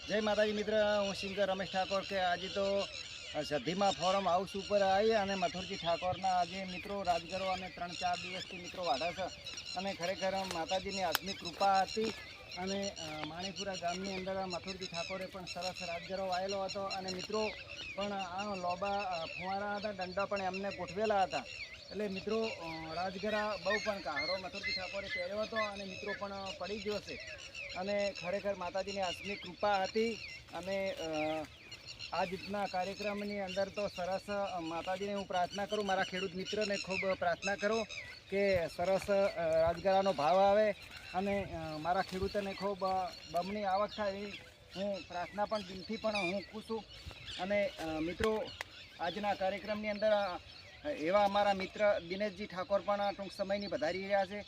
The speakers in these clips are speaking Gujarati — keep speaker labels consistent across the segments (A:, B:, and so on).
A: જય માતાજી મિત્ર, હું સિંગર રમેશ ઠાકોર કે આજે તો સધીમાં ફોરમ હાઉસ ઉપર આવી અને મથુરજી ઠાકોરના આજે મિત્રો રાજગરો અને 3-4 દિવસથી મિત્રો વાઢા છે અને ખરેખર માતાજીની આત્મિક કૃપા હતી અને માણીપુરા ગામની અંદર મથુરજી ઠાકોરે પણ સરસ રાજગરો વાયેલો હતો અને મિત્રો પણ આ લોબા ફુવારા હતા, દંડા પણ એમને ગોઠવેલા હતા. એટલે મિત્રો રાજગરા બહુ પણ કાહરો મથુરજી ઠાકોરે પહેર્યો હતો અને મિત્રો પણ પડી ગયો છે અને ખરેખર માતાજીની આત્મિક કૃપા હતી અને આ રીતના કાર્યક્રમની અંદર તો સરસ માતાજીને હું પ્રાર્થના કરું, મારા ખેડૂત મિત્રને ખૂબ પ્રાર્થના કરું કે સરસ રાજગરાનો ભાવ આવે અને મારા ખેડૂતોને ખૂબ બમણી આવક થાય એવી હું પ્રાર્થના પણ દિલથી પણ હું કરું છું. અને મિત્રો આજના કાર્યક્રમની અંદર એવા અમારા મિત્ર દિનેશજી ઠાકોર પણ ટૂંક સમયની પધારી રહ્યા છે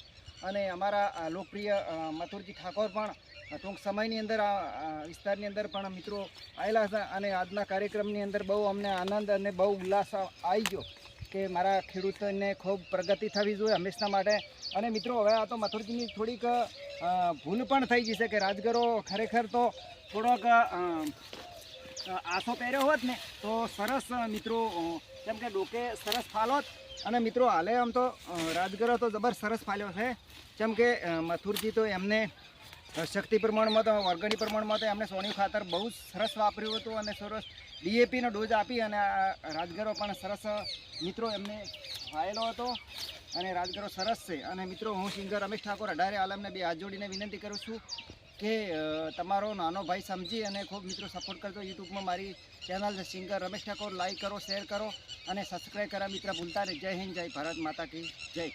A: અને અમારા લોકપ્રિય મથુરજી ઠાકોર પણ ટૂંક સમયની અંદર આ વિસ્તારની અંદર પણ મિત્રો આવેલા છે અને આજના કાર્યક્રમની અંદર બહુ અમને આનંદ અને બહુ ઉલ્લાસ આવી ગયો કે મારા ખેડૂતોને ખૂબ પ્રગતિ થવી જોઈએ હંમેશા માટે. અને મિત્રો હવે આ તો મથુરજીની થોડીક ભૂલ પણ થઈ જશે કે રાજગરો ખરેખર તો થોડોક આસો પહેર્યો હોત ને તો સરસ મિત્રો, કેમ કે ડોકે સરસ ફાલોત અને મિત્રો હાલે આમ તો રાજગરો તો જબર સરસ ફાલ્યો છે. કેમ કે મથુરજી તો એમને શક્તિ પ્રમાણમાં તો ઓર્ગેનિક પ્રમાણમાં તો એમને સોનિયું ખાતર બહુ જ સરસ વાપર્યું હતું અને સરસ ડીએપીનો ડોઝ આપી અને આ રાજગરો પણ સરસ મિત્રો એમને વાયેલો હતો અને રાજગરો સરસ છે. અને મિત્રો હું સિંગર રમેશ ઠાકોર અઢારે આલમને બે હાથ જોડીને વિનંતી કરું છું કે તમારો નાનો ભાઈ સમજી અને ખૂબ મિત્રો સપોર્ટ કરજો. યુટ્યુબમાં મારી ચેનલ છે સિંગર રમેશ ઠાકોર, લાઈક કરો, શેર કરો અને સબસ્ક્રાઈબ કરવા મિત્ર ભૂલતા નહીં. જય હિન્દ, જય ભારત માતા કી જય.